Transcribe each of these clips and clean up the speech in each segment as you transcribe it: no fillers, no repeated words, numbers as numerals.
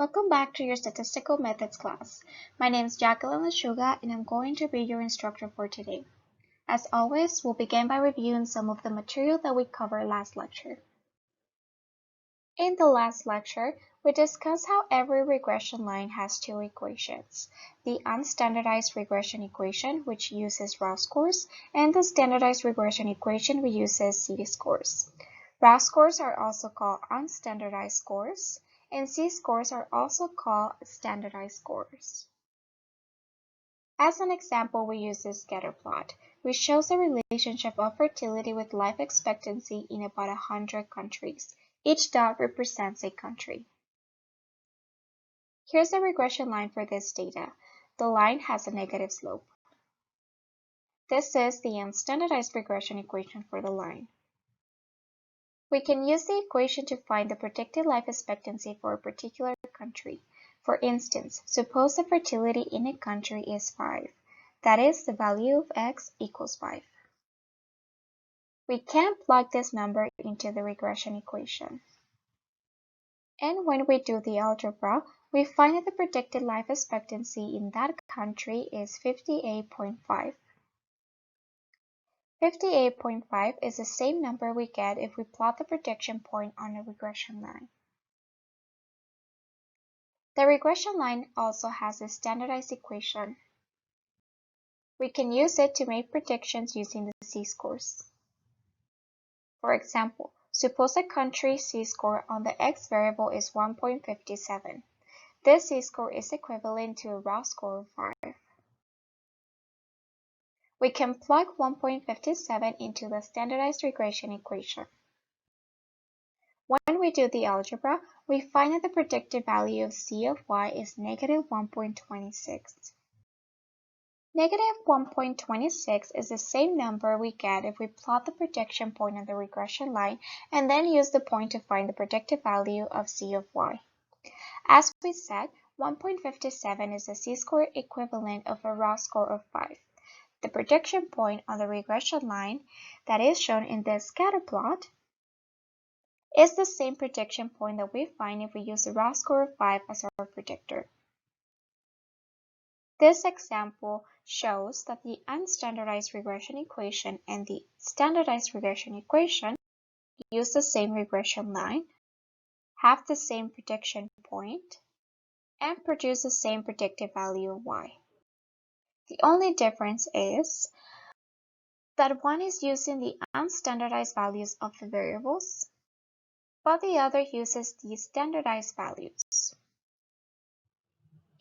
Welcome back to your Statistical Methods class. My name is Jacqueline Lashuga and I'm going to be your instructor for today. As always, we'll begin by reviewing some of the material that we covered last lecture. In the last lecture, we discussed how every regression line has two equations, the unstandardized regression equation, which uses raw scores, and the standardized regression equation, which uses z-scores. Raw scores are also called unstandardized scores, and z-scores are also called standardized scores. As an example, we use this scatter plot, which shows the relationship of fertility with life expectancy in about 100 countries. Each dot represents a country. Here's a regression line for this data. The line has a negative slope. This is the unstandardized regression equation for the line. We can use the equation to find the predicted life expectancy for a particular country. For instance, suppose the fertility in a country is 5. That is, the value of x equals 5. We can plug this number into the regression equation. And when we do the algebra, we find that the predicted life expectancy in that country is 58.5. 58.5 is the same number we get if we plot the prediction point on a regression line. The regression line also has a standardized equation. We can use it to make predictions using the z-scores. For example, suppose a country's z-score on the x variable is 1.57. This z-score is equivalent to a raw score of 5. We can plug 1.57 into the standardized regression equation. When we do the algebra, we find that the predicted value of c of y is negative 1.26. Negative 1.26 is the same number we get if we plot the prediction point on the regression line and then use the point to find the predicted value of c of y. As we said, 1.57 is the z-score equivalent of a raw score of 5. The prediction point on the regression line that is shown in this scatter plot is the same prediction point that we find if we use a raw score of 5 as our predictor. This example shows that the unstandardized regression equation and the standardized regression equation use the same regression line, have the same prediction point, and produce the same predicted value of y. The only difference is that one is using the unstandardized values of the variables, but the other uses the standardized values.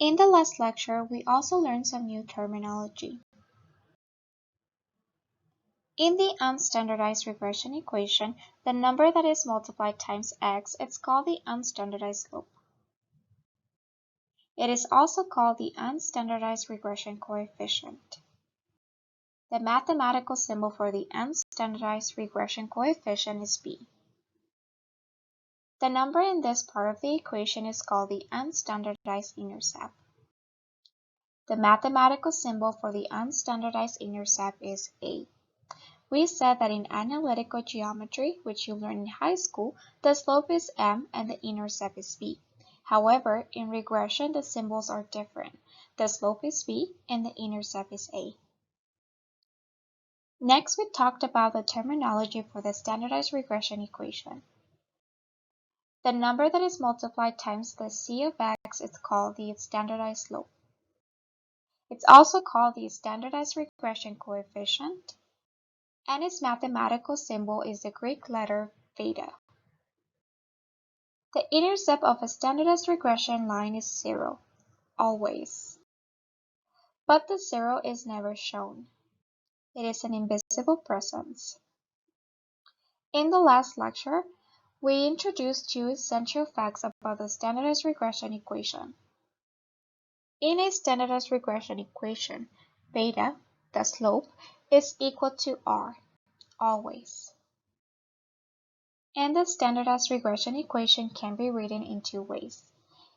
In the last lecture, we also learned some new terminology. In the unstandardized regression equation, the number that is multiplied times x is called the unstandardized slope. It is also called the unstandardized regression coefficient. The mathematical symbol for the unstandardized regression coefficient is b. The number in this part of the equation is called the unstandardized intercept. The mathematical symbol for the unstandardized intercept is a. We said that in analytical geometry, which you learned in high school, the slope is m and the intercept is b. However, in regression, the symbols are different. The slope is b and the intercept is a. Next, we talked about the terminology for the standardized regression equation. The number that is multiplied times the c of x is called the standardized slope. It's also called the standardized regression coefficient, and its mathematical symbol is the Greek letter theta. The intercept of a standardized regression line is 0, always. But the 0 is never shown. It is an invisible presence. In the last lecture, we introduced two essential facts about the standardized regression equation. In a standardized regression equation, beta, the slope, is equal to r, always. And the standardized regression equation can be written in two ways.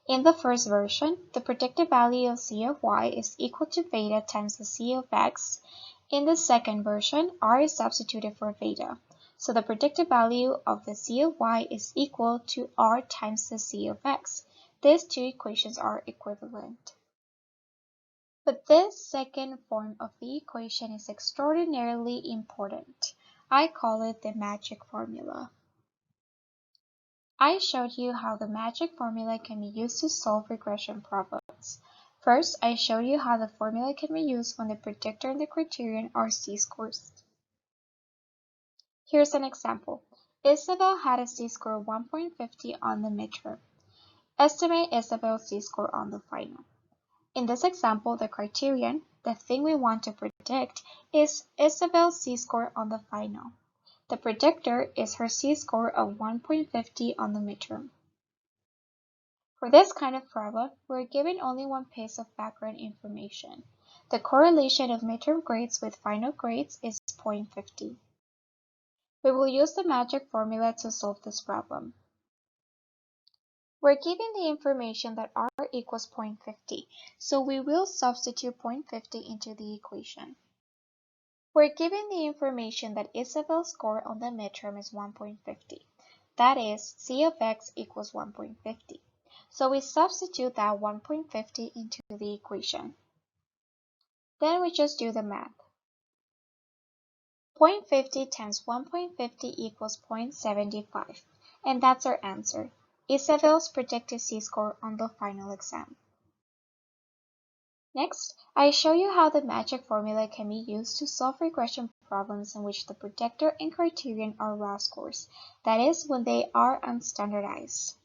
In the first version, the predicted value of c of y is equal to beta times the c of x. In the second version, r is substituted for beta. So the predicted value of the c of y is equal to r times the c of x. these two equations are equivalent. But this second form of the equation is extraordinarily important. I call it the magic formula. I showed you how the magic formula can be used to solve regression problems. First, I showed you how the formula can be used when the predictor and the criterion are z-scores. Here's an example. Isabel had a z-score of 1.50 on the midterm. Estimate Isabel's z-score on the final. In this example, the criterion, the thing we want to predict, is Isabel's z-score on the final. The predictor is her z-score of 1.50 on the midterm. For this kind of problem, we're given only one piece of background information. The correlation of midterm grades with final grades is 0.50. We will use the magic formula to solve this problem. We're given the information that r equals 0.50, so we will substitute 0.50 into the equation. We're given the information that Isabel's score on the midterm is 1.50. That is, c of x equals 1.50. So we substitute that 1.50 into the equation. Then we just do the math. 0.50 times 1.50 equals 0.75, and that's our answer. Isabel's predicted z-score on the final exam. Next, I show you how the magic formula can be used to solve regression problems in which the predictor and criterion are raw scores, that is, when they are unstandardized.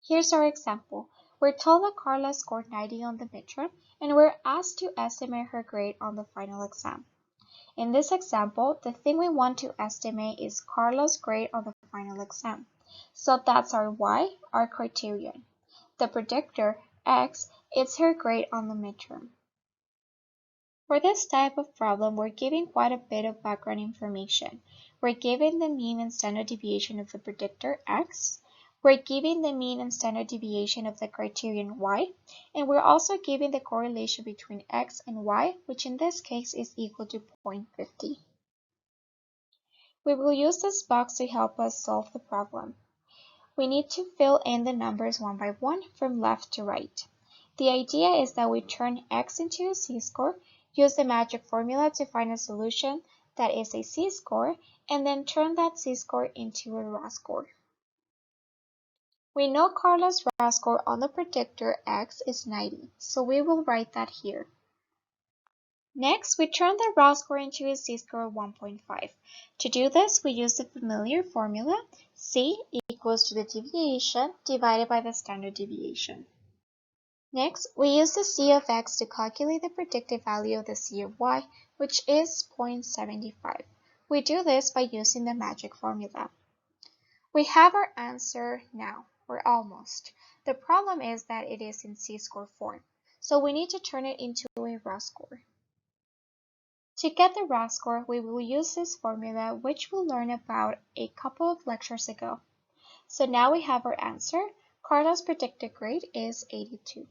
Here's our example. We're told that Carla scored 90 on the midterm, and we're asked to estimate her grade on the final exam. In this example, the thing we want to estimate is Carla's grade on the final exam. So that's our y, our criterion. The predictor, x, is her grade on the midterm. For this type of problem, we're given quite a bit of background information. We're given the mean and standard deviation of the predictor, x. We're given the mean and standard deviation of the criterion, y. And we're also given the correlation between x and y, which in this case is equal to 0.50. We will use this box to help us solve the problem. We need to fill in the numbers one by one from left to right. The idea is that we turn x into a z-score, use the magic formula to find a solution that is a z-score, and then turn that z-score into a raw score. We know Carla's raw score on the predictor x is 90, so we will write that here. Next, we turn the raw score into a z-score of 1.5. To do this, we use the familiar formula, c equals to the deviation divided by the standard deviation. Next, we use the c of x to calculate the predicted value of the c of y, which is 0.75. We do this by using the magic formula. We have our answer now. We're almost. The problem is that it is in z-score form, so we need to turn it into a raw score. To get the raw score, we will use this formula, which we'll learn about a couple of lectures ago. So now we have our answer. Carla's predicted grade is 82.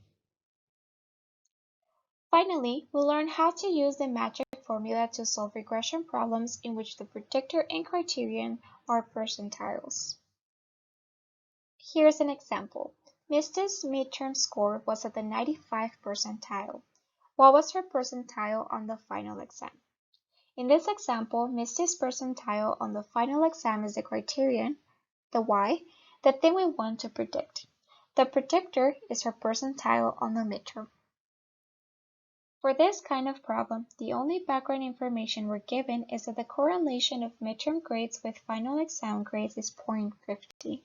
Finally, we'll learn how to use the magic formula to solve regression problems in which the predictor and criterion are percentiles. Here's an example. Misty's midterm score was at the 95th percentile. What was her percentile on the final exam? In this example, Misty's percentile on the final exam is the criterion, the y, the thing we want to predict. The predictor is her percentile on the midterm. For this kind of problem, the only background information we're given is that the correlation of midterm grades with final exam grades is 0.50.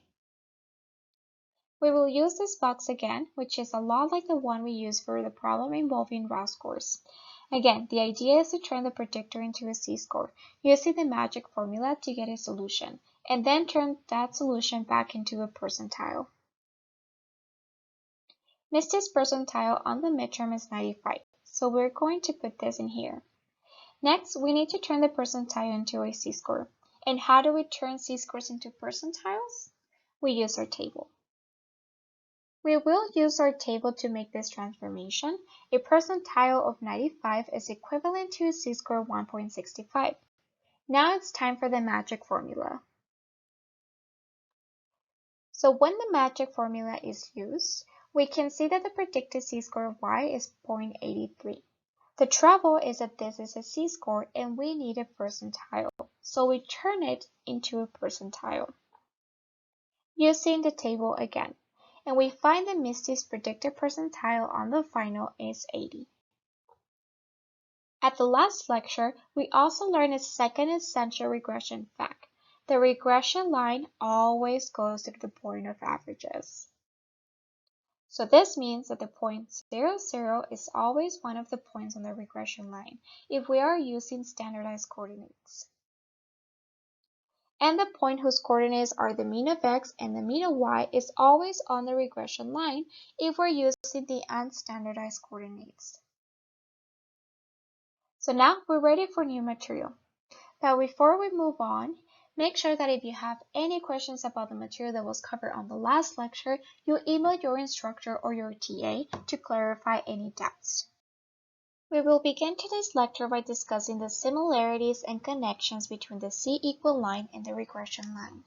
We will use this box again, which is a lot like the one we used for the problem involving raw scores. Again, the idea is to turn the predictor into a z-score, using the magic formula to get a solution, and then turn that solution back into a percentile. Misty's percentile on the midterm is 95, so we're going to put this in here. Next, we need to turn the percentile into a z-score. And how do we turn z-scores into percentiles? We use our table. We will use our table to make this transformation. A percentile of 95 is equivalent to a z-score of 1.65. Now it's time for the magic formula. So when the magic formula is used, we can see that the predicted z-score of y is 0.83. The trouble is that this is a z-score and we need a percentile, so we turn it into a percentile using the table again, and we find that Misty's predicted percentile on the final is 80. At the last lecture, we also learned a second essential regression fact. The regression line always goes to the point of averages. So this means that the point 0, 0 is always one of the points on the regression line if we are using standardized coordinates. And the point whose coordinates are the mean of x and the mean of y is always on the regression line if we're using the unstandardized coordinates. So now we're ready for new material. But before we move on, make sure that if you have any questions about the material that was covered on the last lecture, you email your instructor or your TA to clarify any doubts. We will begin today's lecture by discussing the similarities and connections between the z-equal line and the regression line.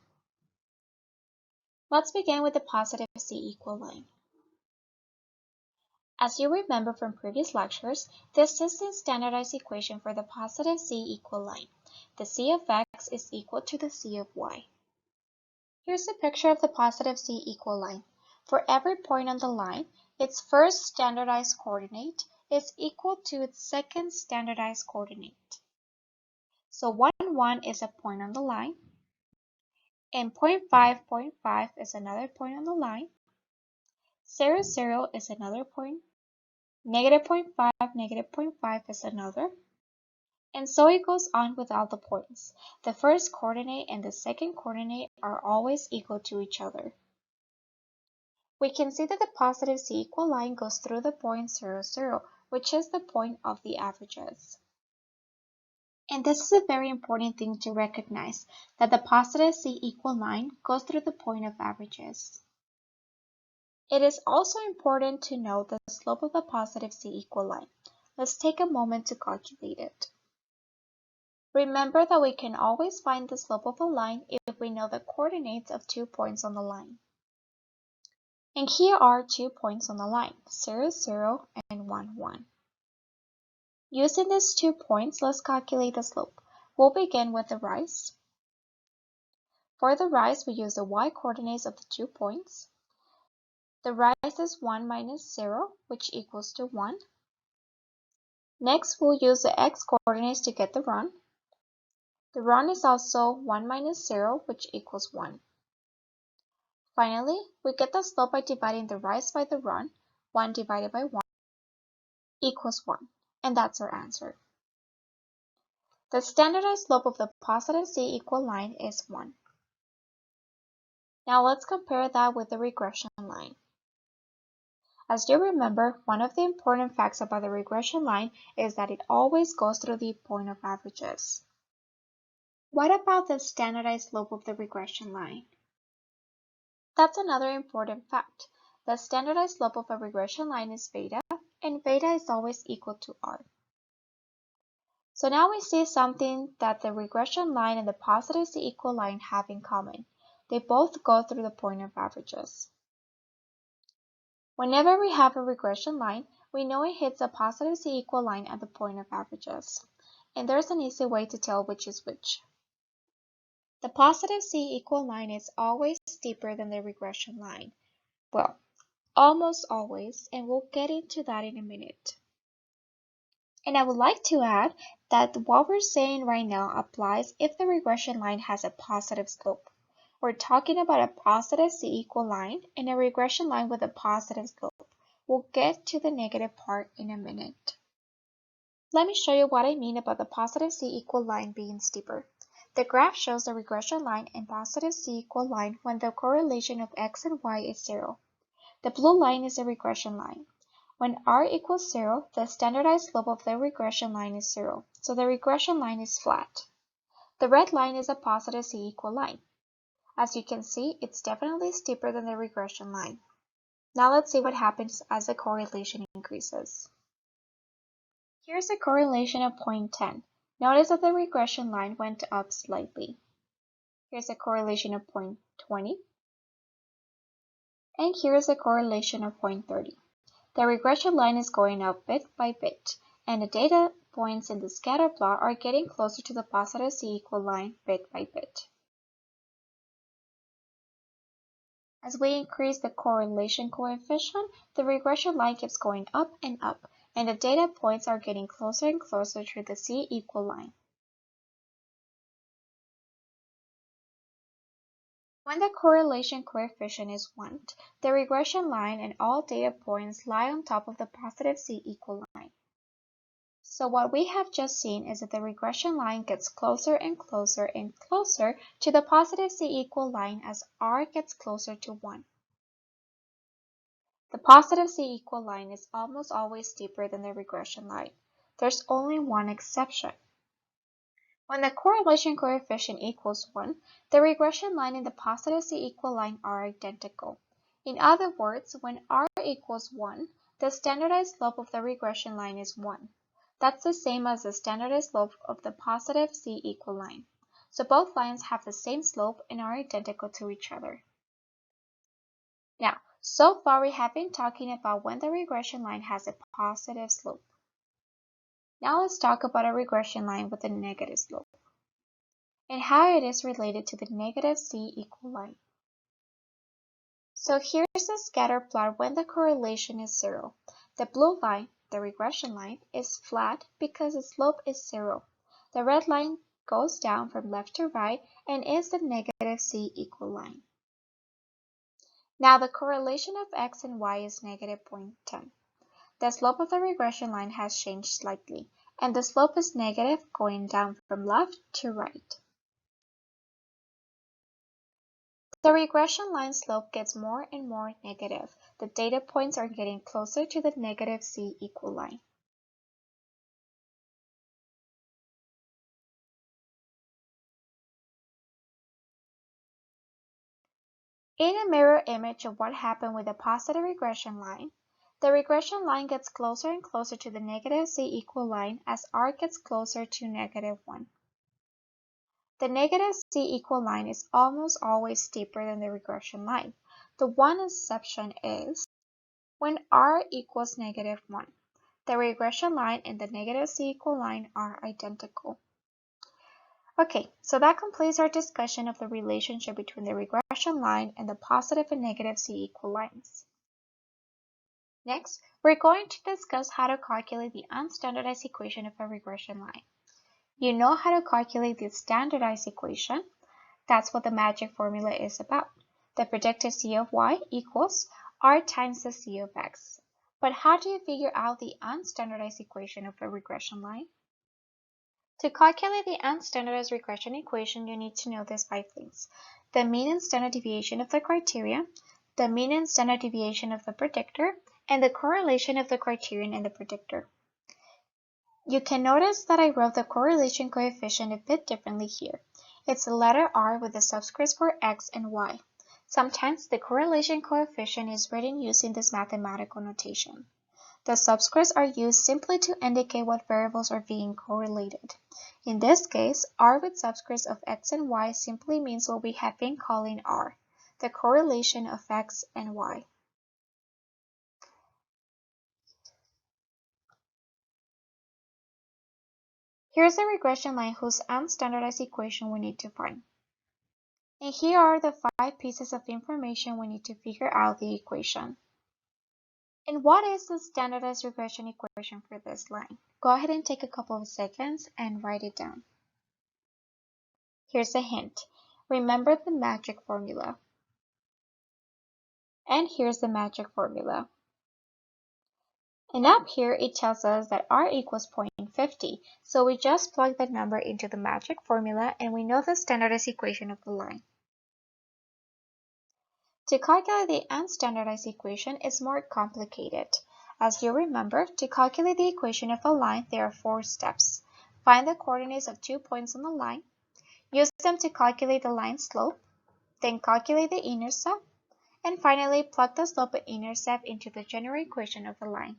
Let's begin with the positive z-equal line. As you remember from previous lectures, this is the standardized equation for the positive z-equal line. The c of x is equal to the c of y. Here's a picture of the positive z-equal line. For every point on the line, its first standardized coordinate is equal to its second standardized coordinate. So 1, 1 is a point on the line, and 0.5, 0.5 is another point on the line, 0, 0 is another point, negative 0.5, negative 0.5 is another, and so it goes on with all the points. The first coordinate and the second coordinate are always equal to each other. We can see that the positive z-equal line goes through the point 0, 0, which is the point of the averages. And this is a very important thing to recognize, that the positive z-equal line goes through the point of averages. It is also important to note the slope of the positive z-equal line. Let's take a moment to calculate it. Remember that we can always find the slope of a line if we know the coordinates of 2 points on the line. And here are 2 points on the line, 0, 0 and 1, 1. Using these 2 points, let's calculate the slope. We'll begin with the rise. For the rise, we use the y-coordinates of the 2 points. The rise is 1 minus 0, which equals to 1. Next, we'll use the x-coordinates to get the run. The run is also 1 minus 0, which equals 1. Finally, we get the slope by dividing the rise by the run. 1 divided by 1 equals 1. And that's our answer. The standardized slope of the positive z-equal line is 1. Now let's compare that with the regression line. As you remember, one of the important facts about the regression line is that it always goes through the point of averages. What about the standardized slope of the regression line? That's another important fact. The standardized slope of a regression line is beta, and beta is always equal to r. So now we see something that the regression line and the positive z-equal line have in common. They both go through the point of averages. Whenever we have a regression line, we know it hits a positive z-equal line at the point of averages. And there's an easy way to tell which is which. The positive z-equal line is always steeper than the regression line. Well, almost always, and we'll get into that in a minute. And I would like to add that what we're saying right now applies if the regression line has a positive slope. We're talking about a positive z-equal line and a regression line with a positive slope. We'll get to the negative part in a minute. Let me show you what I mean about the positive z-equal line being steeper. The graph shows the regression line and positive z-equal line when the correlation of x and y is 0. The blue line is the regression line. When r equals 0, the standardized slope of the regression line is 0, so the regression line is flat. The red line is a positive z-equal line. As you can see, it's definitely steeper than the regression line. Now let's see what happens as the correlation increases. Here's a correlation of 0.10. Notice that the regression line went up slightly. Here's a correlation of 0.20. And here is a correlation of 0.30. The regression line is going up bit by bit, and the data points in the scatter plot are getting closer to the positive c-equal line bit by bit. As we increase the correlation coefficient, the regression line keeps going up, and the data points are getting closer and closer to the c-equal line. When the correlation coefficient is 1, the regression line and all data points lie on top of the positive c-equal line. So what we have just seen is that the regression line gets closer and closer and closer to the positive c-equal line as r gets closer to 1. The positive c-equal line is almost always steeper than the regression line. There's only one exception. When the correlation coefficient equals 1, the regression line and the positive c-equal line are identical. In other words, when r equals 1, the standardized slope of the regression line is 1. That's the same as the standardized slope of the positive c-equal line. So both lines have the same slope and are identical to each other. Now, so far we have been talking about when the regression line has a positive slope. Now let's talk about a regression line with a negative slope and how it is related to the negative c-equal line. So here's the scatter plot when the correlation is 0. The blue line, the regression line, is flat because the slope is 0. The red line goes down from left to right and is the negative c-equal line. Now the correlation of x and y is negative 0.10. The slope of the regression line has changed slightly, and the slope is negative going down from left to right. The regression line slope gets more and more negative. The data points are getting closer to the negative c-equal line. In a mirror image of what happened with the positive regression line, the regression line gets closer and closer to the negative c-equal line as r gets closer to negative 1. The negative c-equal line is almost always steeper than the regression line. The one exception is when r equals negative 1. The regression line and the negative c-equal line are identical. Okay, so that completes our discussion of the relationship between the regression line and the positive and negative c-equal lines. Next, we're going to discuss how to calculate the unstandardized equation of a regression line. You know how to calculate the standardized equation. That's what the magic formula is about. The predicted c of y equals r times the c of x. But how do you figure out the unstandardized equation of a regression line? To calculate the unstandardized regression equation, you need to know these 5 things. The mean and standard deviation of the criteria, the mean and standard deviation of the predictor, and the correlation of the criterion and the predictor. You can notice that I wrote the correlation coefficient a bit differently here. It's the letter R with the subscripts for x and y. Sometimes the correlation coefficient is written using this mathematical notation. The subscripts are used simply to indicate what variables are being correlated. In this case, R with subscripts of x and y simply means what we have been calling R, the correlation of x and y. Here's a regression line whose unstandardized equation we need to find. And here are the 5 pieces of information we need to figure out the equation. And what is the standardized regression equation for this line? Go ahead and take a couple of seconds and write it down. Here's a hint. Remember the magic formula. And here's the magic formula. And up here it tells us that r equals 0.50. So we just plug that number into the magic formula and we know the standardized equation of the line. To calculate the unstandardized equation is more complicated. As you remember, to calculate the equation of a line, there are 4 steps. Find the coordinates of 2 points on the line, use them to calculate the line slope, then calculate the intercept, and finally plug the slope and intercept into the general equation of the line.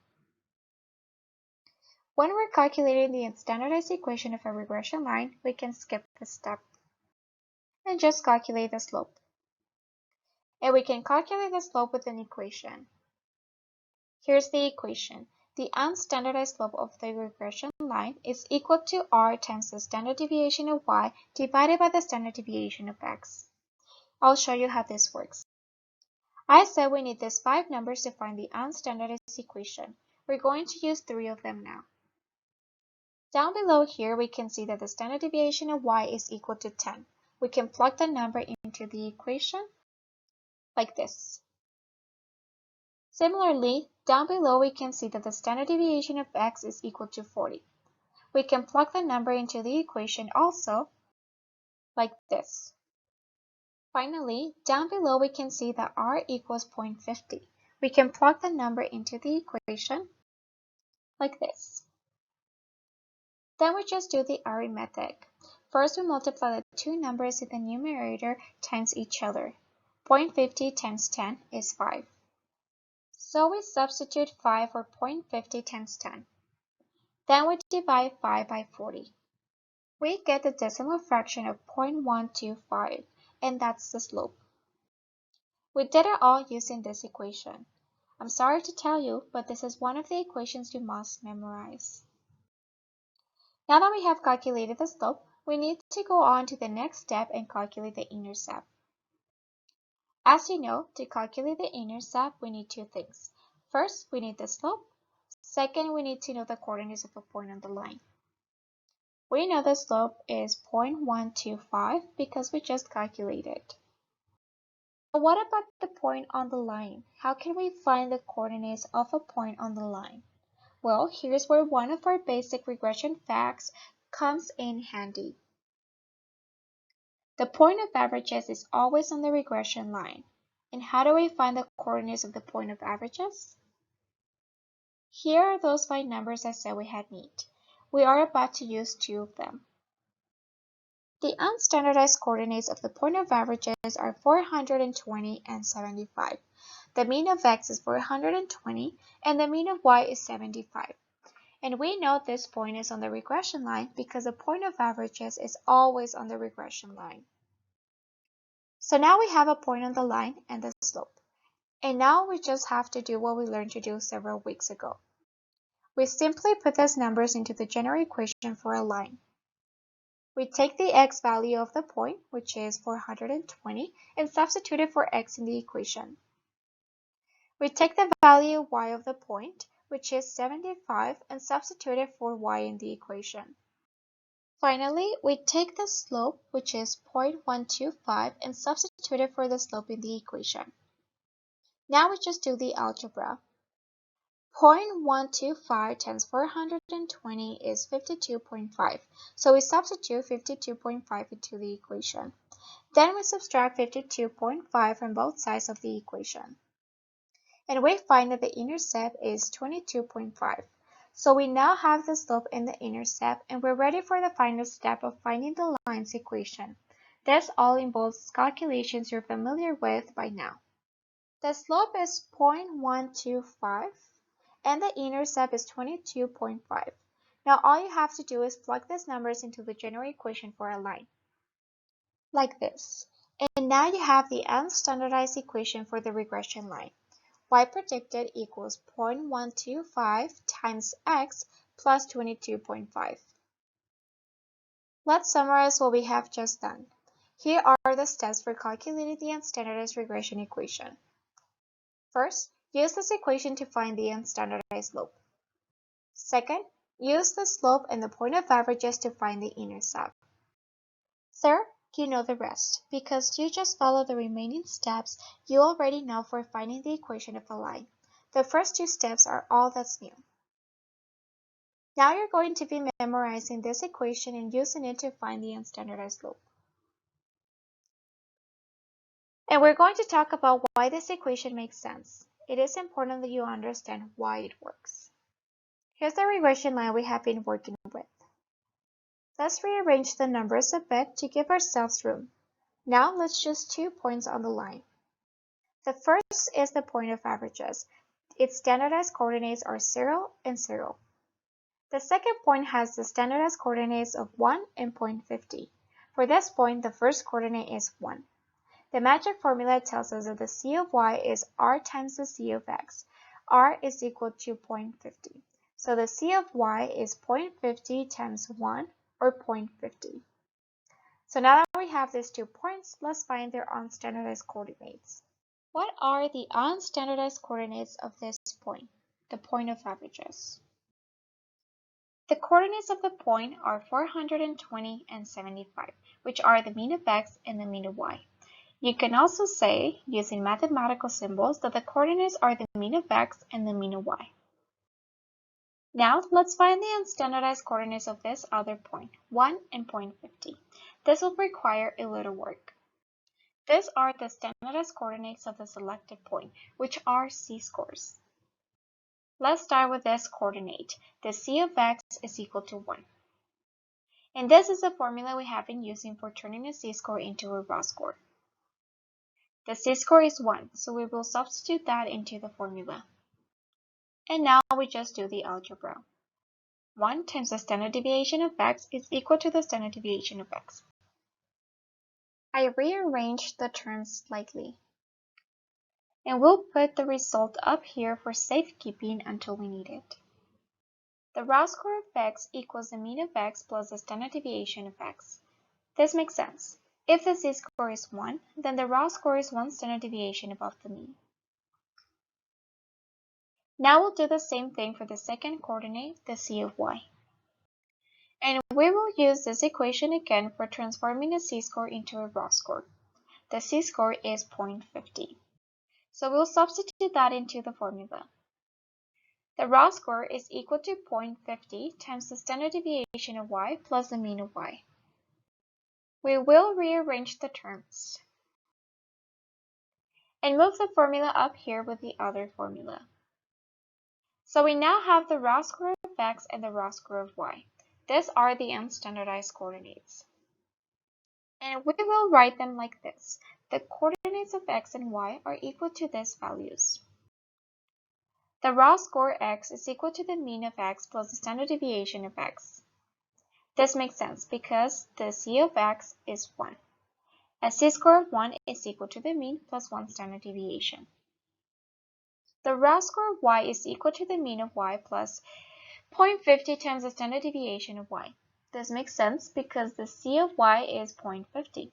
When we're calculating the standardized equation of a regression line, we can skip this step and just calculate the slope. And we can calculate the slope with an equation. Here's the equation. The unstandardized slope of the regression line is equal to r times the standard deviation of y divided by the standard deviation of x. I'll show you how this works. I said we need these 5 numbers to find the unstandardized equation. We're going to use 3 of them now. Down below here, we can see that the standard deviation of y is equal to 10. We can plug the number into the equation like this. Similarly, down below we can see that the standard deviation of x is equal to 40. We can plug the number into the equation also like this. Finally, down below we can see that r equals 0.50. We can plug the number into the equation like this. Then we just do the arithmetic. First, we multiply the two numbers in the numerator times each other. 0.50 times 10 is 5. So we substitute 5 for 0.50 times 10. Then we divide 5 by 40. We get the decimal fraction of 0.125, and that's the slope. We did it all using this equation. I'm sorry to tell you, but this is one of the equations you must memorize. Now that we have calculated the slope, we need to go on to the next step and calculate the intercept. As you know, to calculate the intercept, we need two things. First, we need the slope. Second, we need to know the coordinates of a point on the line. We know the slope is 0.125 because we just calculated. But what about the point on the line? How can we find the coordinates of a point on the line? Well, here's where one of our basic regression facts comes in handy. The point of averages is always on the regression line. And how do we find the coordinates of the point of averages? Here are those 5 numbers I said we had need. We are about to use 2 of them. The unstandardized coordinates of the point of averages are 420 and 75. The mean of x is 420 and the mean of y is 75. And we know this point is on the regression line because the point of averages is always on the regression line. So now we have a point on the line and the slope. And now we just have to do what we learned to do several weeks ago. We simply put these numbers into the general equation for a line. We take the x value of the point, which is 420, and substitute it for x in the equation. We take the value y of the point, which is 75, and substitute it for y in the equation. Finally, we take the slope, which is 0.125, and substitute it for the slope in the equation. Now we just do the algebra. 0.125 times 420 is 52.5, so we substitute 52.5 into the equation. Then we subtract 52.5 from both sides of the equation. And we find that the intercept is 22.5. So we now have the slope and the intercept, and we're ready for the final step of finding the line's equation. This all involves calculations you're familiar with by now. The slope is 0.125. And the intercept is 22.5. Now all you have to do is plug these numbers into the general equation for a line, like this. And now you have the unstandardized equation for the regression line. Y predicted equals 0.125 times x plus 22.5. Let's summarize what we have just done. Here are the steps for calculating the unstandardized regression equation. First, use this equation to find the unstandardized slope. Second, use the slope and the point of averages to find the intercept. Third, you know the rest, because you just follow the remaining steps you already know for finding the equation of a line. The first 2 steps are all that's new. Now you're going to be memorizing this equation and using it to find the unstandardized slope. And we're going to talk about why this equation makes sense. It is important that you understand why it works. Here's the regression line we have been working with. Let's rearrange the numbers a bit to give ourselves room. Now let's choose 2 points on the line. The first is the point of averages. Its standardized coordinates are 0 and 0. The second point has the standardized coordinates of 1 and 0.50. For this point, the first coordinate is 1. The magic formula tells us that the c of y is r times the c of x. R is equal to 0.50. So the c of y is 0.50 times 1, or 0.50. So now that we have these 2 points, let's find their unstandardized coordinates. What are the unstandardized coordinates of this point, the point of averages? The coordinates of the point are 420 and 75, which are the mean of x and the mean of y. You can also say, using mathematical symbols, that the coordinates are the mean of x and the mean of y. Now, let's find the unstandardized coordinates of this other point, 1 and 0.50. This will require a little work. These are the standardized coordinates of the selected point, which are c-scores. Let's start with this coordinate. The c of x is equal to 1. And this is the formula we have been using for turning a c-score into a raw score. The c-score is 1, so we will substitute that into the formula. And now we just do the algebra. 1 times the standard deviation of x is equal to the standard deviation of x. I rearranged the terms slightly. And we'll put the result up here for safekeeping until we need it. The raw score of x equals the mean of x plus the standard deviation of x. This makes sense. If the z-score is 1, then the raw score is 1 standard deviation above the mean. Now we'll do the same thing for the second coordinate, the c of y. And we will use this equation again for transforming a z-score into a raw score. The z-score is 0.50. So we'll substitute that into the formula. The raw score is equal to 0.50 times the standard deviation of y plus the mean of y. We will rearrange the terms and move the formula up here with the other formula. So we now have the raw score of x and the raw score of y. These are the unstandardized coordinates. And we will write them like this. The coordinates of x and y are equal to these values. The raw score x is equal to the mean of x plus the standard deviation of x. This makes sense because the c of x is 1. A z-score of 1 is equal to the mean plus 1 standard deviation. The raw score of y is equal to the mean of y plus 0.50 times the standard deviation of y. This makes sense because the c of y is 0.50.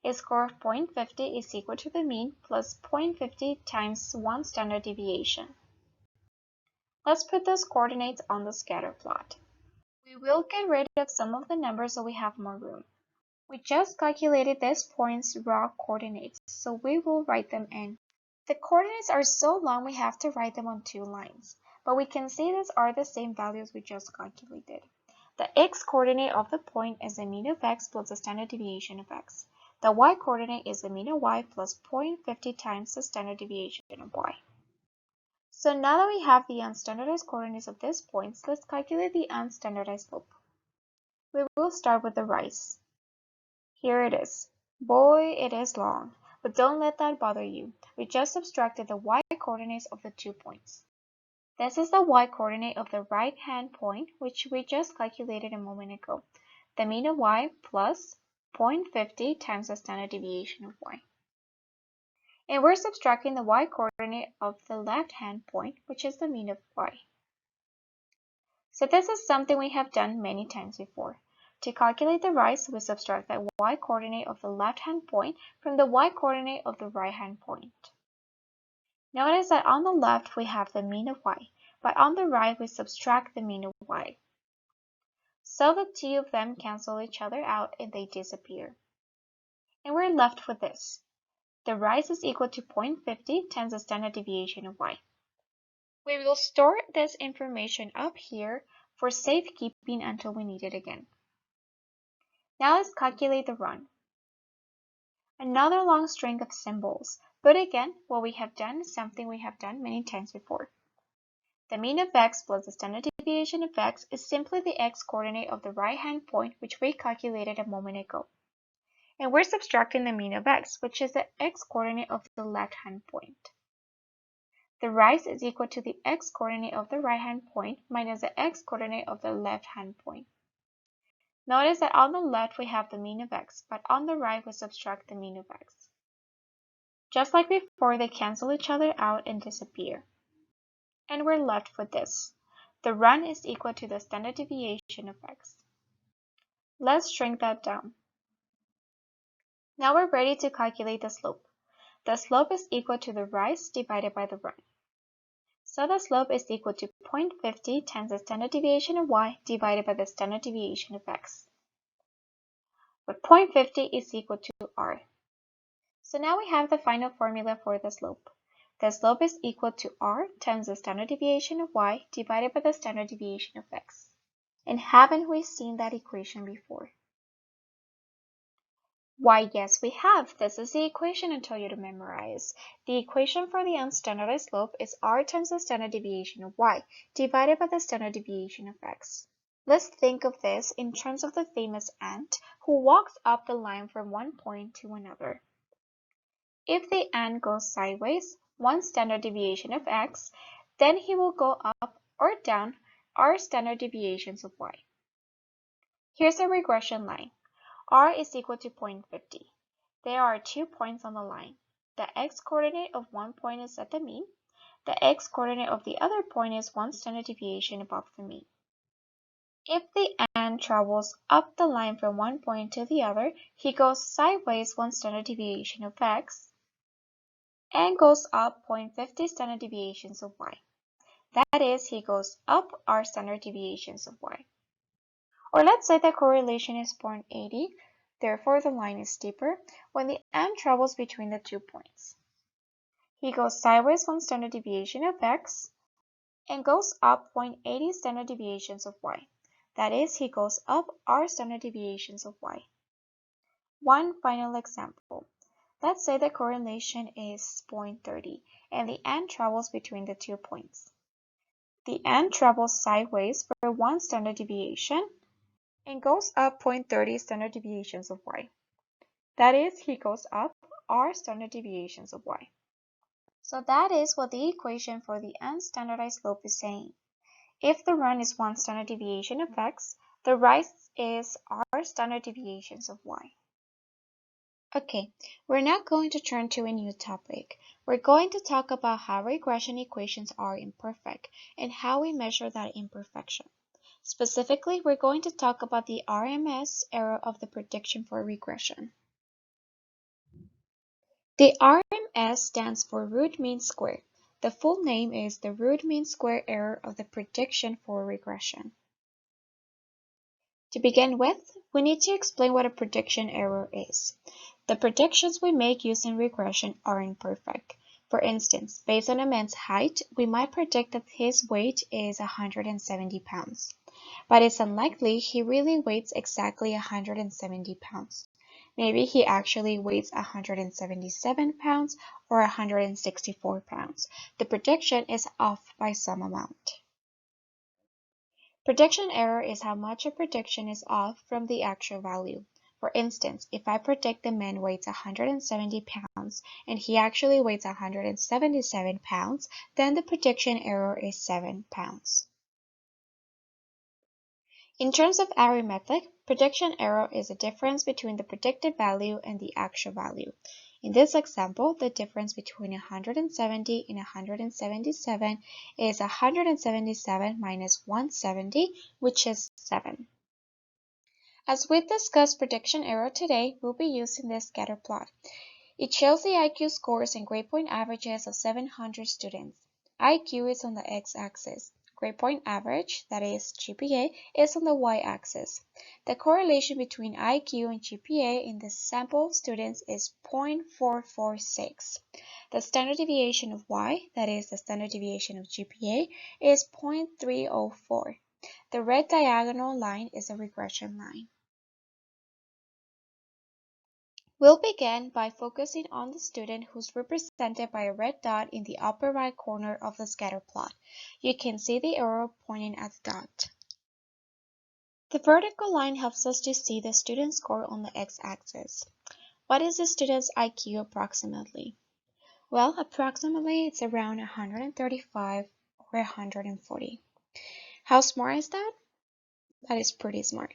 A score of 0.50 is equal to the mean plus 0.50 times 1 standard deviation. Let's put those coordinates on the scatter plot. We will get rid of some of the numbers so we have more room. We just calculated this point's raw coordinates, so we will write them in. The coordinates are so long we have to write them on 2 lines, but we can see these are the same values we just calculated. The x-coordinate of the point is the mean of x plus the standard deviation of x. The y-coordinate is the mean of y plus 0.50 times the standard deviation of y. So now that we have the unstandardized coordinates of these points, let's calculate the unstandardized slope. We will start with the rise. Here it is. Boy, it is long, but don't let that bother you. We just subtracted the y-coordinates of the 2 points. This is the y-coordinate of the right-hand point, which we just calculated a moment ago. The mean of y plus 0.50 times the standard deviation of y. And we're subtracting the y-coordinate of the left-hand point, which is the mean of y. So this is something we have done many times before. To calculate the rise, we subtract the y-coordinate of the left-hand point from the y-coordinate of the right-hand point. Notice that on the left we have the mean of y, but on the right we subtract the mean of y. So the two of them cancel each other out and they disappear. And we're left with this. The rise is equal to 0.50 times the standard deviation of y. We will store this information up here for safekeeping until we need it again. Now let's calculate the run. Another long string of symbols, but again, what we have done is something we have done many times before. The mean of x plus the standard deviation of x is simply the x-coordinate of the right-hand point, which we calculated a moment ago. And we're subtracting the mean of x, which is the x-coordinate of the left-hand point. The rise is equal to the x-coordinate of the right-hand point minus the x-coordinate of the left-hand point. Notice that on the left we have the mean of x, but on the right we subtract the mean of x. Just like before, they cancel each other out and disappear. And we're left with this. The run is equal to the standard deviation of x. Let's shrink that down. Now we're ready to calculate the slope. The slope is equal to the rise divided by the run. So the slope is equal to 0.50 times the standard deviation of y divided by the standard deviation of x. But 0.50 is equal to r. So now we have the final formula for the slope. The slope is equal to r times the standard deviation of y divided by the standard deviation of x. And haven't we seen that equation before? Why, yes, we have. This is the equation I told you to memorize. The equation for the unstandardized slope is r times the standard deviation of y divided by the standard deviation of x. Let's think of this in terms of the famous ant who walks up the line from one point to another. If the ant goes sideways, one standard deviation of x, then he will go up or down r standard deviations of y. Here's a regression line. R is equal to 0.50. There are 2 points on the line. The x-coordinate of one point is at the mean. The x-coordinate of the other point is one standard deviation above the mean. If the ant travels up the line from one point to the other, he goes sideways one standard deviation of x and goes up 0.50 standard deviations of y. That is, he goes up r standard deviations of y. Or let's say the correlation is 0.80, therefore the line is steeper when the ant travels between the 2 points. He goes sideways one standard deviation of x and goes up 0.80 standard deviations of y. That is, he goes up r standard deviations of y. One final example. Let's say the correlation is 0.30 and the ant travels between the 2 points. The ant travels sideways for one standard deviation and goes up 0.30 standard deviations of y. That is, he goes up r standard deviations of y. So that is what the equation for the unstandardized slope is saying. If the run is one standard deviation of x, the rise is r standard deviations of y. Okay, we're now going to turn to a new topic. We're going to talk about how regression equations are imperfect and how we measure that imperfection. Specifically, we're going to talk about the RMS error of the prediction for regression. The RMS stands for root mean square. The full name is the root mean square error of the prediction for regression. To begin with, we need to explain what a prediction error is. The predictions we make using regression are imperfect. For instance, based on a man's height, we might predict that his weight is 170 pounds. But it's unlikely he really weighs exactly 170 pounds. Maybe he actually weighs 177 pounds or 164 pounds. The prediction is off by some amount. Prediction error is how much a prediction is off from the actual value. For instance, if I predict the man weighs 170 pounds and he actually weighs 177 pounds, then the prediction error is 7 pounds. In terms of arithmetic, prediction error is the difference between the predicted value and the actual value. In this example, the difference between 170 and 177 is 177 minus 170, which is 7. As we discussed prediction error today, we'll be using this scatter plot. It shows the IQ scores and grade point averages of 700 students. IQ is on the x-axis. Grade point average, that is GPA, is on the y-axis. The correlation between IQ and GPA in the sample students is 0.446. The standard deviation of y, that is the standard deviation of GPA, is 0.304. The red diagonal line is a regression line. We'll begin by focusing on the student who's represented by a red dot in the upper right corner of the scatter plot. You can see the arrow pointing at the dot. The vertical line helps us to see the student score on the x-axis. What is the student's IQ approximately? Well, approximately it's around 135 or 140. How smart is that? That is pretty smart.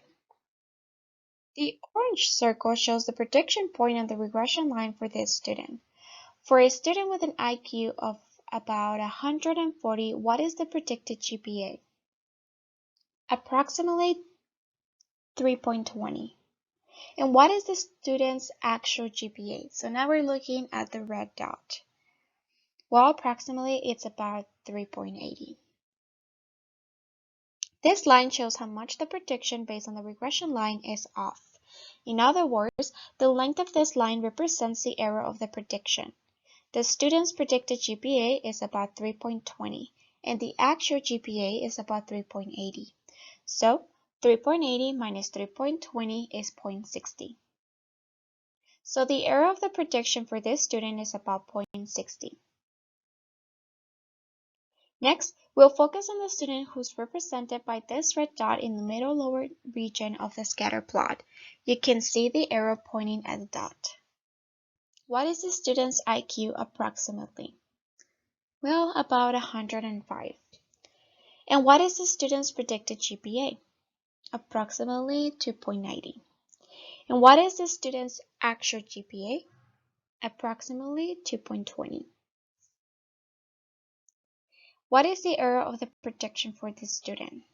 The orange circle shows the prediction point on the regression line for this student. For a student with an IQ of about 140, what is the predicted GPA? Approximately 3.20. And what is the student's actual GPA? So now we're looking at the red dot. Well, approximately it's about 3.80. This line shows how much the prediction based on the regression line is off. In other words, the length of this line represents the error of the prediction. The student's predicted GPA is about 3.20, and the actual GPA is about 3.80. So, 3.80 minus 3.20 is 0.60. So the error of the prediction for this student is about 0.60. Next, we'll focus on the student who's represented by this red dot in the middle lower region of the scatter plot. You can see the arrow pointing at the dot. What is the student's IQ approximately? Well, about 105. And what is the student's predicted GPA? Approximately 2.90. And what is the student's actual GPA? Approximately 2.20. What is the error of the prediction for this student?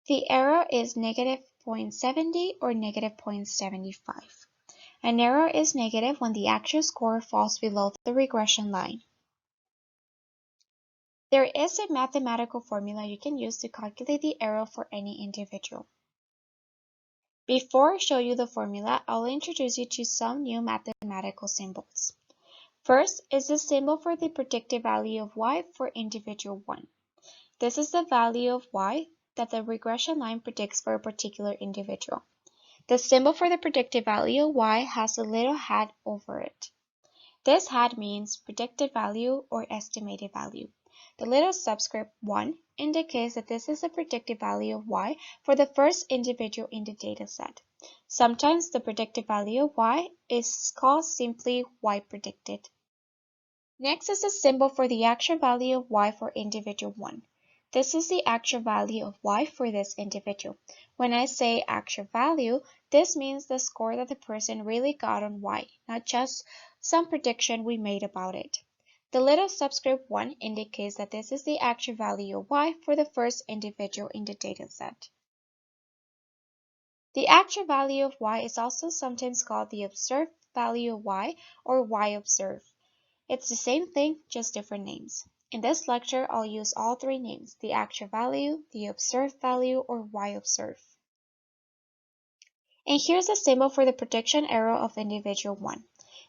The error is negative 0.70 or negative 0.75. An error is negative when the actual score falls below the regression line. There is a mathematical formula you can use to calculate the error for any individual. Before I show you the formula, I'll introduce you to some new mathematical symbols. First is the symbol for the predicted value of y for individual 1. This is the value of y that the regression line predicts for a particular individual. The symbol for the predicted value of y has a little hat over it. This hat means predicted value or estimated value. The little subscript 1 indicates that this is the predicted value of y for the first individual in the dataset. Sometimes the predicted value of y is called simply y predicted. Next is the symbol for the actual value of y for individual 1. This is the actual value of y for this individual. When I say actual value, this means the score that the person really got on y, not just some prediction we made about it. The little subscript 1 indicates that this is the actual value of y for the first individual in the dataset. The actual value of y is also sometimes called the observed value of y or y observed. It's the same thing, just different names. In this lecture, I'll use all three names, the actual value, the observed value, or y observed. And here's a symbol for the prediction error of individual 1.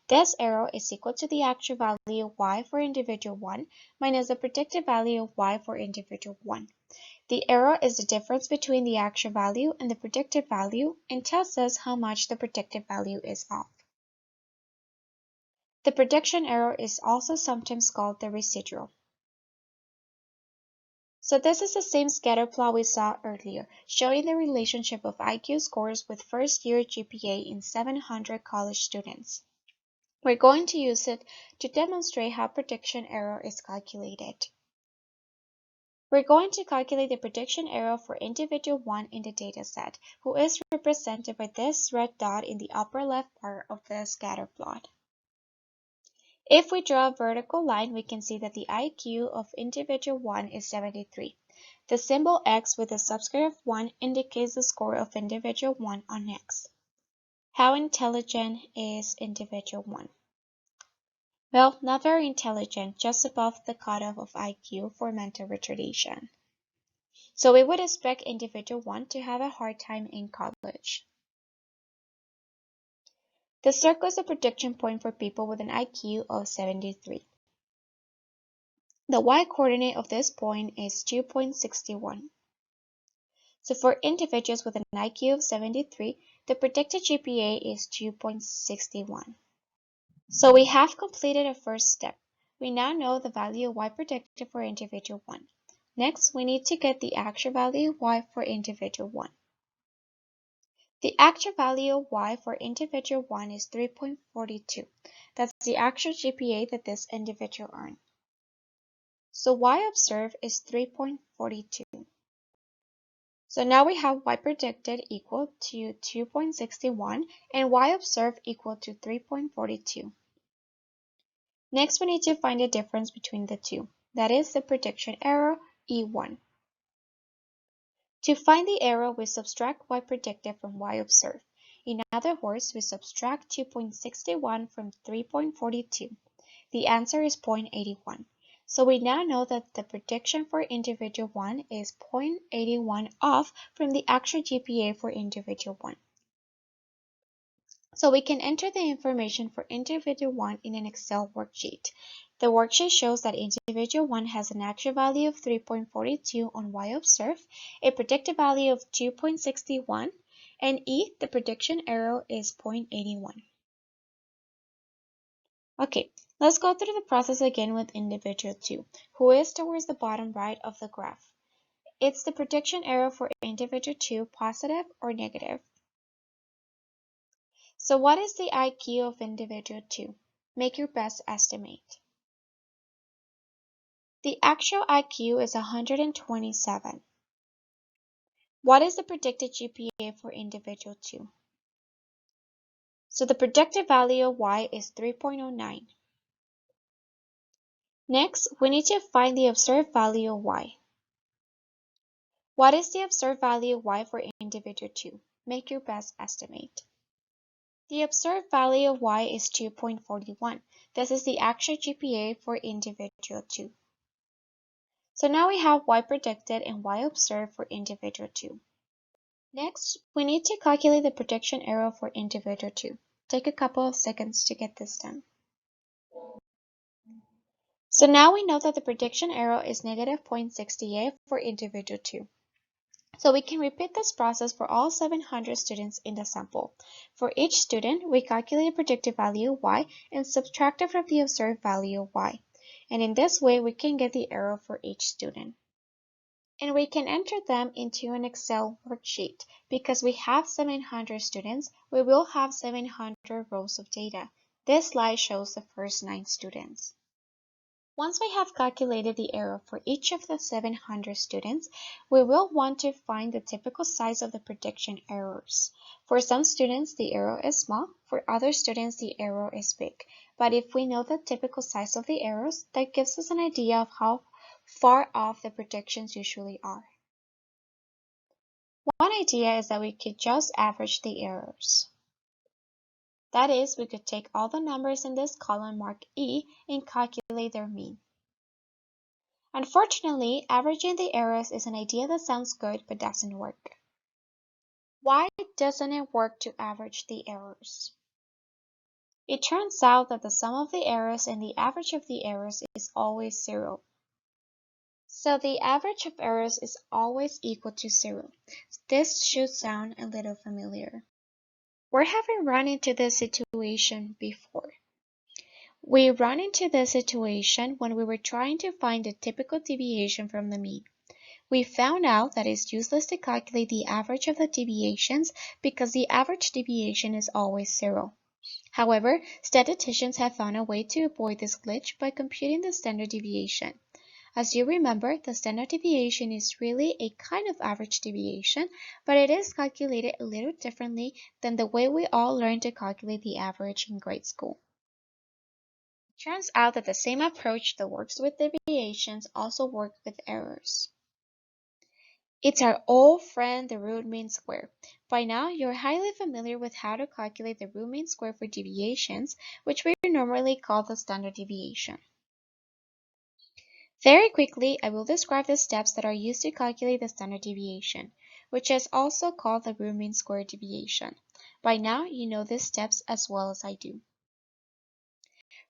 This error is equal to the actual value of y for individual 1 minus the predicted value of y for individual 1. The error is the difference between the actual value and the predicted value and tells us how much the predicted value is off. The prediction error is also sometimes called the residual. So this is the same scatter plot we saw earlier, showing the relationship of IQ scores with first-year GPA in 700 college students. We're going to use it to demonstrate how prediction error is calculated. We're going to calculate the prediction error for individual 1 in the dataset, who is represented by this red dot in the upper left part of the scatter plot. If we draw a vertical line, we can see that the IQ of individual 1 is 73. The symbol X with the subscript 1 indicates the score of individual 1 on X. How intelligent is individual 1? Well, not very intelligent, just above the cutoff of IQ for mental retardation. So we would expect individual 1 to have a hard time in college. The circle is a prediction point for people with an IQ of 73. The y-coordinate of this point is 2.61. So for individuals with an IQ of 73, the predicted GPA is 2.61. So we have completed a first step. We now know the value of y predicted for individual 1. Next, we need to get the actual value of y for individual 1. The actual value of y for individual 1 is 3.42. That's the actual GPA that this individual earned. So y observed is 3.42. So now we have y predicted equal to 2.61 and y observed equal to 3.42. Next, we need to find the difference between the two. That is the prediction error, E1. To find the error, we subtract y predicted from y observed. In other words, we subtract 2.61 from 3.42. The answer is 0.81. So we now know that the prediction for individual 1 is 0.81 off from the actual GPA for individual 1. So we can enter the information for individual 1 in an Excel worksheet. The worksheet shows that individual 1 has an actual value of 3.42 on y observed, a predicted value of 2.61, and E, the prediction error, is 0.81. Okay, let's go through the process again with individual 2, who is towards the bottom right of the graph. It's the prediction error for individual 2, positive or negative. So what is the IQ of individual 2? Make your best estimate. The actual IQ is 127. What is the predicted GPA for individual 2? So the predicted value of y is 3.09. Next, we need to find the observed value of y. What is the observed value of y for individual 2? Make your best estimate. The observed value of y is 2.41. This is the actual GPA for individual 2. So now we have y predicted and y observed for individual 2. Next, we need to calculate the prediction error for individual 2. Take a couple of seconds to get this done. So now we know that the prediction error is negative 0.68 for individual 2. So we can repeat this process for all 700 students in the sample. For each student, we calculate a predicted value y and subtract it from the observed value y. And in this way, we can get the error for each student. And we can enter them into an Excel worksheet. Because we have 700 students, we will have 700 rows of data. This slide shows the first 9 students. Once we have calculated the error for each of the 700 students, we will want to find the typical size of the prediction errors. For some students, the error is small. For other students, the error is big. But if we know the typical size of the errors, that gives us an idea of how far off the predictions usually are. One idea is that we could just average the errors. That is, we could take all the numbers in this column marked E and calculate their mean. Unfortunately, averaging the errors is an idea that sounds good but doesn't work. Why doesn't it work to average the errors? It turns out that the sum of the errors and the average of the errors is always 0. So the average of errors is always equal to 0. This should sound a little familiar. Where have we run into this situation before? We ran into this situation when we were trying to find the typical deviation from the mean. We found out that it's useless to calculate the average of the deviations because the average deviation is always 0. However, statisticians have found a way to avoid this glitch by computing the standard deviation. As you remember, the standard deviation is really a kind of average deviation, but it is calculated a little differently than the way we all learned to calculate the average in grade school. It turns out that the same approach that works with deviations also works with errors. It's our old friend, the root mean square. By now, you're highly familiar with how to calculate the root mean square for deviations, which we normally call the standard deviation. Very quickly, I will describe the steps that are used to calculate the standard deviation, which is also called the root mean square deviation. By now, you know these steps as well as I do.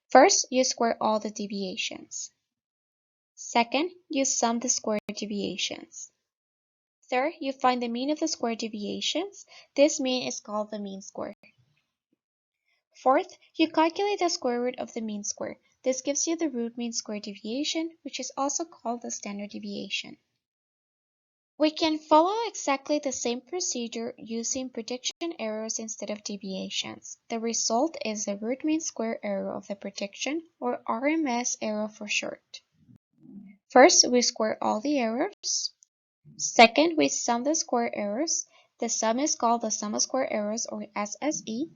First, you square all the deviations. Second, you sum the square deviations. Third, you find the mean of the square deviations. This mean is called the mean square. Fourth, you calculate the square root of the mean square. This gives you the root mean square deviation, which is also called the standard deviation. We can follow exactly the same procedure using prediction errors instead of deviations. The result is the root mean square error of the prediction, or RMS error for short. First, we square all the errors. Second, we sum the square errors. The sum is called the sum of square errors, or SSE.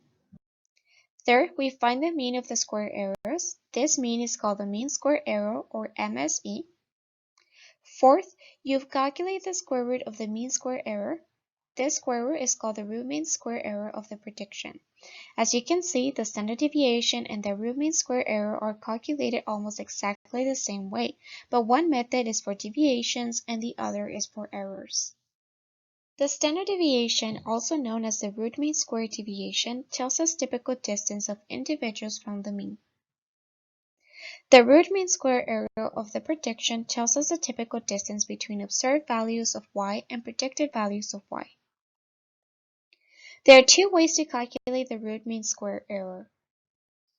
Third, we find the mean of the square errors. This mean is called the mean square error, or MSE. Fourth, you calculate the square root of the mean square error. This square root is called the root mean square error of the prediction. As you can see, the standard deviation and the root mean square error are calculated almost exactly the same way, but one method is for deviations and the other is for errors. The standard deviation, also known as the root mean square deviation, tells us typical distance of individuals from the mean. The root mean square error of the prediction tells us the typical distance between observed values of y and predicted values of y. There are two ways to calculate the root mean square error.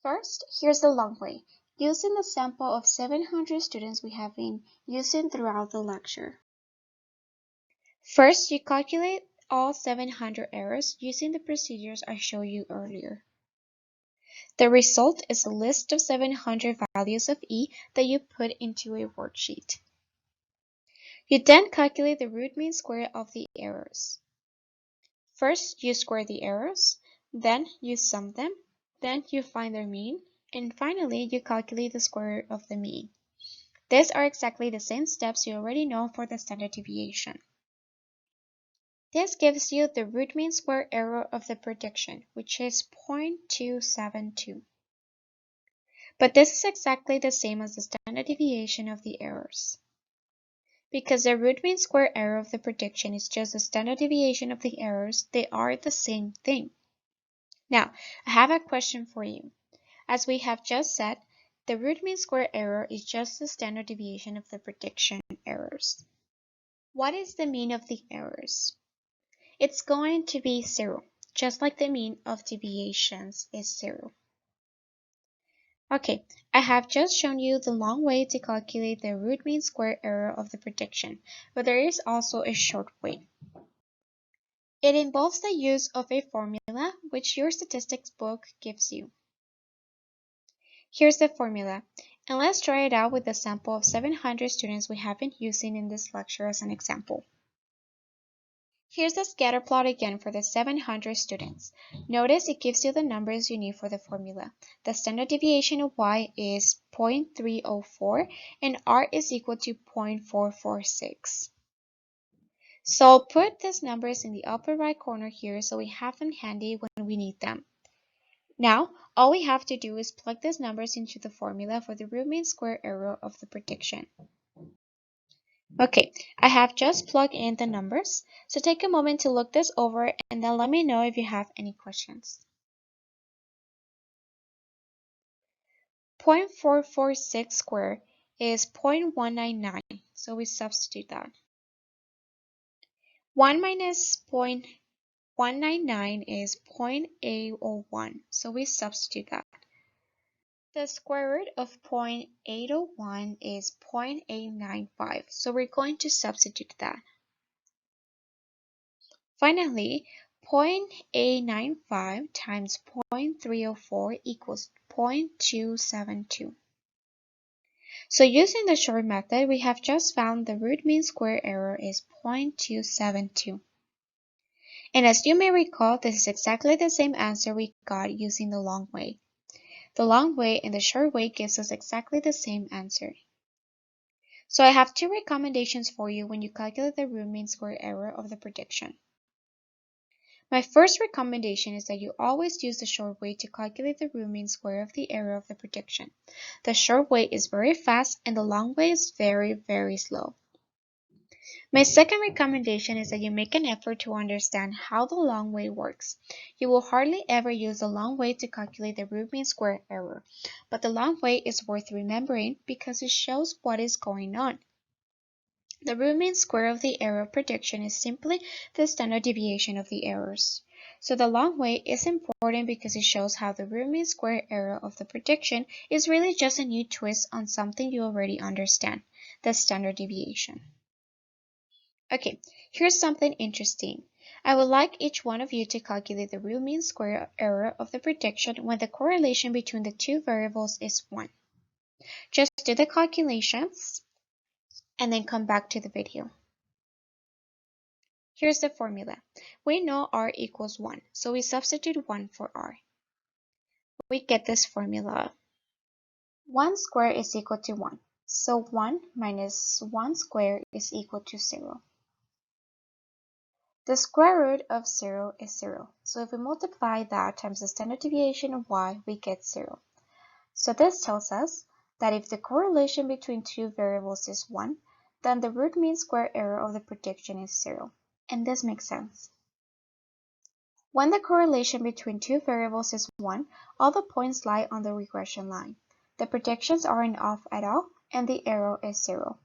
First, here's the long way, using the sample of 700 students we have been using throughout the lecture. First, you calculate all 700 errors using the procedures I showed you earlier. The result is a list of 700 values of E that you put into a worksheet. You then calculate the root mean square of the errors. First, you square the errors, then you sum them, then you find their mean, and finally you calculate the square root of the mean. These are exactly the same steps you already know for the standard deviation. This gives you the root mean square error of the prediction, which is 0.272. But this is exactly the same as the standard deviation of the errors. Because the root mean square error of the prediction is just the standard deviation of the errors, they are the same thing. Now, I have a question for you. As we have just said, the root mean square error is just the standard deviation of the prediction errors. What is the mean of the errors? It's going to be 0, just like the mean of deviations is 0. Okay, I have just shown you the long way to calculate the root mean square error of the prediction, but there is also a short way. It involves the use of a formula which your statistics book gives you. Here's the formula, and let's try it out with the sample of 700 students we have been using in this lecture as an example. Here's the scatter plot again for the 700 students. Notice it gives you the numbers you need for the formula. The standard deviation of y is 0.304 and r is equal to 0.446. So put these numbers in the upper right corner here so we have them handy when we need them. Now, all we have to do is plug these numbers into the formula for the root mean square error of the prediction. Okay, I have just plugged in the numbers, so take a moment to look this over and then let me know if you have any questions. 0.446 squared is 0.199, so we substitute that. 1 minus 0.199 is 0.801, so we substitute that. The square root of 0.801 is 0.895, so we're going to substitute that. Finally, 0.895 times 0.304 equals 0.272. So using the short method, we have just found the root mean square error is 0.272. And as you may recall, this is exactly the same answer we got using the long way. The long way and the short way gives us exactly the same answer. So I have two recommendations for you when you calculate the root mean square error of the prediction. My first recommendation is that you always use the short way to calculate the root mean square of the error of the prediction. The short way is very fast and the long way is very, very slow. My second recommendation is that you make an effort to understand how the long way works. You will hardly ever use the long way to calculate the root mean square error, but the long way is worth remembering because it shows what is going on. The root mean square of the error prediction is simply the standard deviation of the errors. So the long way is important because it shows how the root mean square error of the prediction is really just a new twist on something you already understand, the standard deviation. Okay, here's something interesting. I would like each one of you to calculate the root mean square error of the prediction when the correlation between the two variables is 1. Just do the calculations and then come back to the video. Here's the formula. We know r equals 1, so we substitute 1 for r. we get this formula. 1 squared is equal to 1. So 1 minus 1 squared is equal to 0. The square root of 0 is 0. So if we multiply that times the standard deviation of y, we get 0. So this tells us that if the correlation between two variables is 1, then the root mean square error of the prediction is 0. And this makes sense. When the correlation between two variables is 1, all the points lie on the regression line. The predictions aren't off at all, and the error is 0.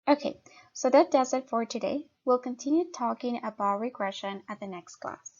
Okay, so that does it for today. We'll continue talking about regression at the next class.